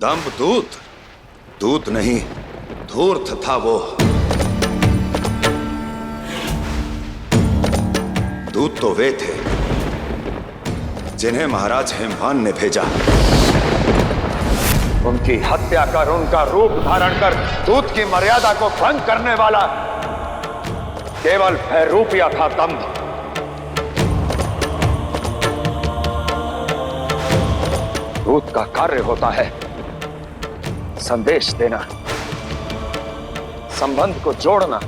दंभ दूत, दूत नहीं धूर्त था वो। दूत तो वे थे जिन्हें महाराज हिमवान ने भेजा। उनकी हत्या कर, उनका रूप धारण कर दूत की मर्यादा को भंग करने वाला केवल भयरूपिया था दंभ। दूत का कार्य होता है संदेश देना, संबंध को जोड़ना,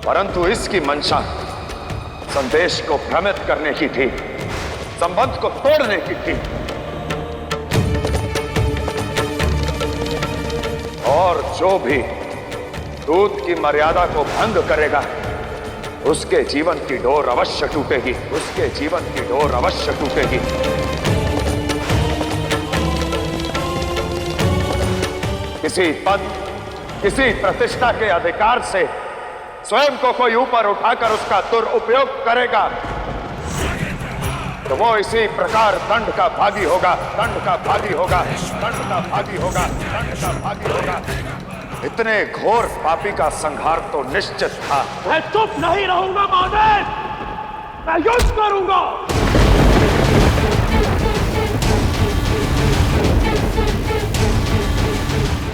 परंतु इसकी मंशा संदेश को भ्रमित करने की थी, संबंध को तोड़ने की थी। और जो भी दूत की मर्यादा को भंग करेगा उसके जीवन की डोर अवश्य टूटेगी, उसके जीवन की डोर अवश्य टूटेगी। किसी पद, किसी प्रतिष्ठा के अधिकार से स्वयं को कोई ऊपर उठाकर उसका दुरुपयोग करेगा तो वो इसी प्रकार दंड का भागी होगा, दंड का भागी होगा, दंड का भागी होगा, दंड का भागी होगा। इतने घोर पापी का संहार तो निश्चित था। मैं चुप नहीं रहूंगा महादेव, मैं युद्ध करूंगा।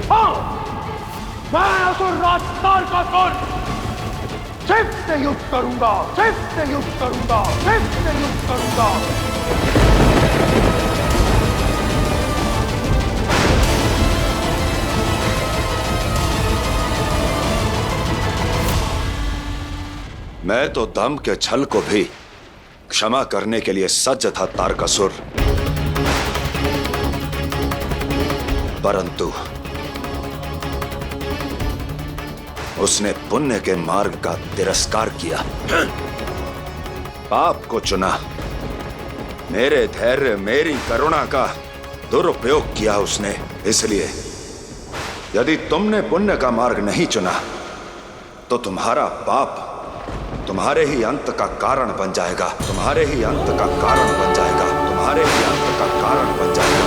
हाँ, मैं असुरराज तारकासुर शिव से युद्ध करूंगा, शिव से युद्ध करूंगा, शिव से युद्ध करूंगा। मैं तो दंभ के छल को भी क्षमा करने के लिए सज्ज था तारकासुर, परंतु उसने पुण्य के मार्ग का तिरस्कार किया, पाप को चुना, मेरे धैर्य, मेरी करुणा का दुरुपयोग किया उसने। इसलिए यदि तुमने पुण्य का मार्ग नहीं चुना तो तुम्हारा पाप तुम्हारे ही अंत का कारण बन जाएगा, तुम्हारे ही अंत का कारण बन जाएगा, तुम्हारे ही अंत का कारण बन जाएगा।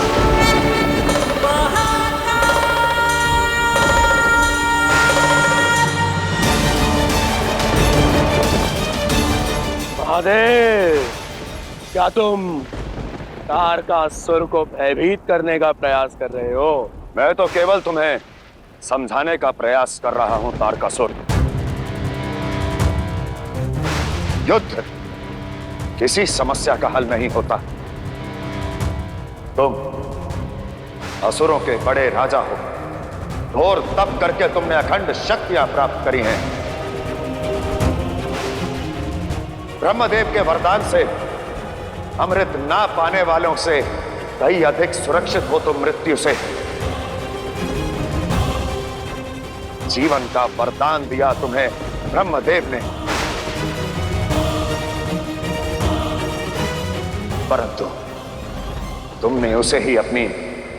महादेव, क्या तुम तारकासुर को भयभीत करने का प्रयास कर रहे हो? मैं तो केवल तुम्हें समझाने का प्रयास कर रहा हूं तारकासुर। युद्ध किसी समस्या का हल नहीं होता। तुम असुरों के बड़े राजा हो, घोर तप करके तुमने अखंड शक्तियां प्राप्त करी हैं। ब्रह्मदेव के वरदान से अमृत ना पाने वालों से कहीं अधिक सुरक्षित हो तुम मृत्यु से। जीवन का वरदान दिया तुम्हें ब्रह्मदेव ने, परंतु तुमने उसे ही अपनी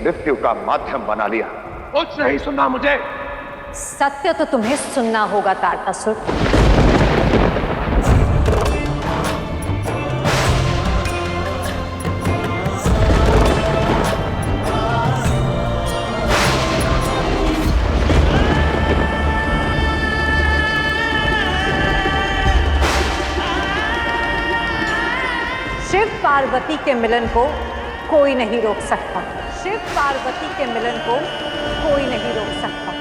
मृत्यु का माध्यम बना लिया। कुछ नहीं सुनना मुझे। सत्य तो तुम्हें सुनना होगा तारकासुर। शिव पार्वती के मिलन को कोई नहीं रोक सकता, शिव पार्वती के मिलन को कोई नहीं रोक सकता।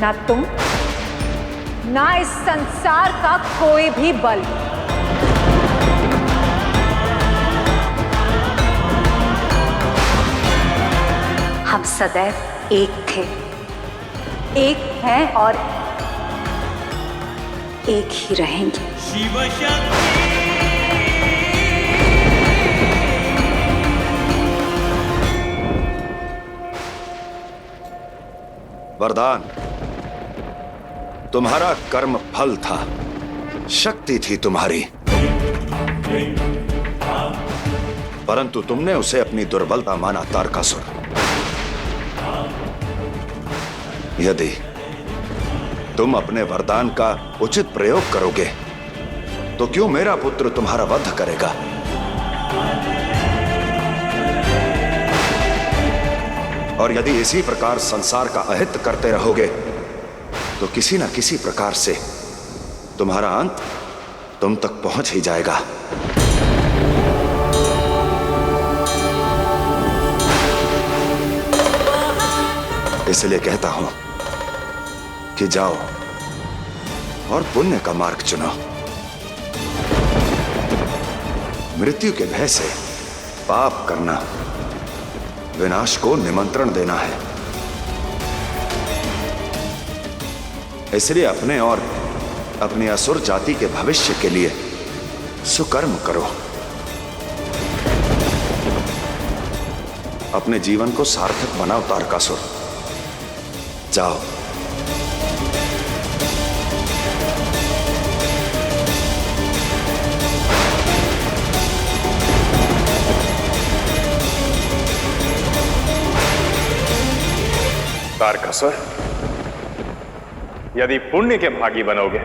ना तुम, ना इस संसार का कोई भी बल। हम सदैव एक थे, एक हैं और एक ही रहेंगे। शिव शक्ति। वरदान तुम्हारा कर्म फल था, शक्ति थी तुम्हारी, परंतु तुमने उसे अपनी दुर्बलता माना तारकासुर। यदि तुम अपने वरदान का उचित प्रयोग करोगे तो क्यों मेरा पुत्र तुम्हारा वध करेगा? और यदि इसी प्रकार संसार का अहित करते रहोगे तो किसी न किसी प्रकार से तुम्हारा अंत तुम तक पहुंच ही जाएगा। इसलिए कहता हूं कि जाओ और पुण्य का मार्ग चुनो। मृत्यु के भय से पाप करना विनाश को निमंत्रण देना है। इसलिए अपने और अपनी असुर जाति के भविष्य के लिए सुकर्म करो। अपने जीवन को सार्थक बनाओ तारकासुर। जाओ। तारकासुर, यदि पुण्य के भागी बनोगे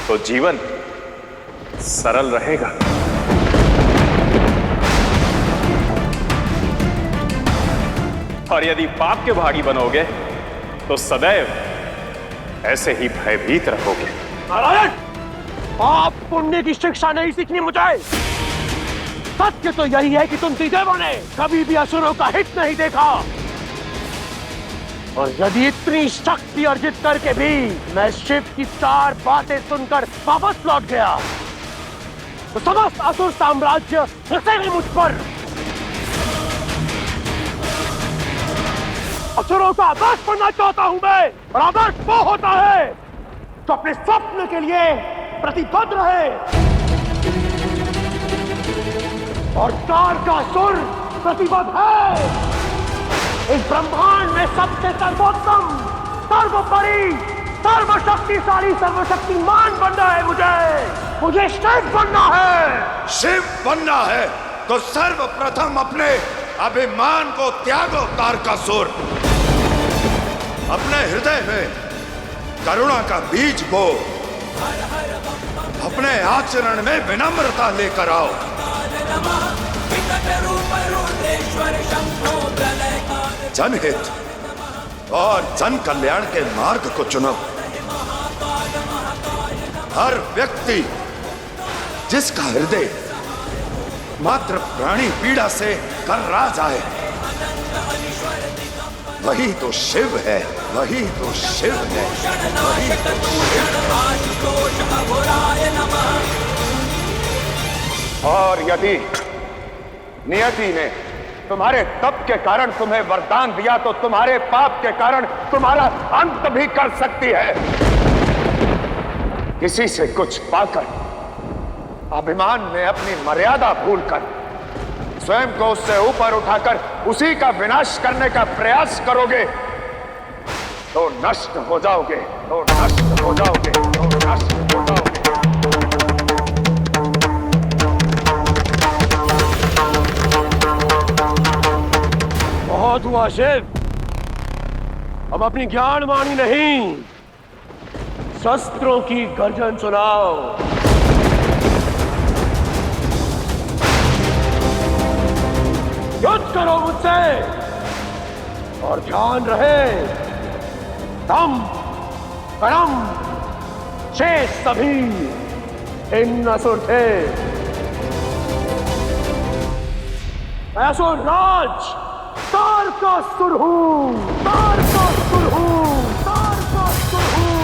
तो जीवन सरल रहेगा, और यदि पाप के भागी बनोगे तो सदैव ऐसे ही भयभीत रहोगे। नारायण, पाप पुण्य की शिक्षा नहीं सीखनी मुझे। सत्य तो यही है कि तुम त्रिदेवों ने कभी भी असुरों का हित नहीं देखा, और यदि इतनी शक्ति अर्जित करके भी मैं शिव की 4 बातें सुनकर वापस लौट गया तो समस्त असुर साम्राज्य हंसेगा मुझ पर। असुरों का आदर्श बनना चाहता हूं मैं, और आदर्श वो होता है जो अपने स्वप्न के लिए प्रतिबद्ध रहे, और तारकासुर प्रतिबद्ध है। इस ब्रह्मांड में सबसे सर्वोत्तम, सर्वोपरि, सर्वशक्तिशाली, सर्वशक्तिमान बनना है मुझे शिव बनना है। शिव बनना है तो सर्वप्रथम अपने अभिमान को त्यागो तारकासुर। अपने हृदय में करुणा का बीज बो, अपने आचरण में विनम्रता लेकर आओ। जनहित और जन कल्याण के मार्ग को चुनो। हर व्यक्ति जिसका हृदय मात्र प्राणी पीड़ा से कर्रा जाए, वही तो शिव है, वही तो शिव है, वही तो शिव। और यदि नियति ने तुम्हारे तप के कारण तुम्हें वरदान दिया तो तुम्हारे पाप के कारण तुम्हारा अंत भी कर सकती है। किसी से कुछ पाकर अभिमान में अपनी मर्यादा भूलकर स्वयं को उससे ऊपर उठाकर उसी का विनाश करने का प्रयास करोगे तो नष्ट हो जाओगे, तो नष्ट हो जाओगे, तो नष्ट हो जाओगे। बहुत हुआ शिव, अब अपनी ज्ञान वाणी नहीं, शस्त्रों की गर्जन सुनाओ। युद्ध करो मुझसे, और ध्यान रहे तम करम शेष सभी इन असुर थे। मैं असुर राज तारकासुर हूं, तारकासुर हूं, तारकासुर हूं।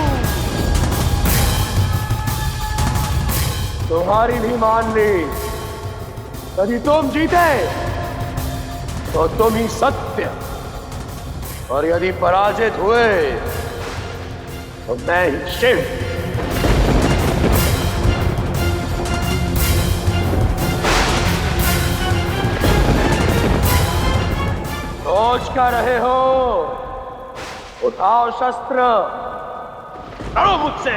तुम्हारी भी मान ली। यदि तुम जीते तो तुम ही सत्य, और यदि पराजित हुए तो मैं ही शिव। सोच कर रहे हो? उठाओ शस्त्र, लड़ो मुझसे।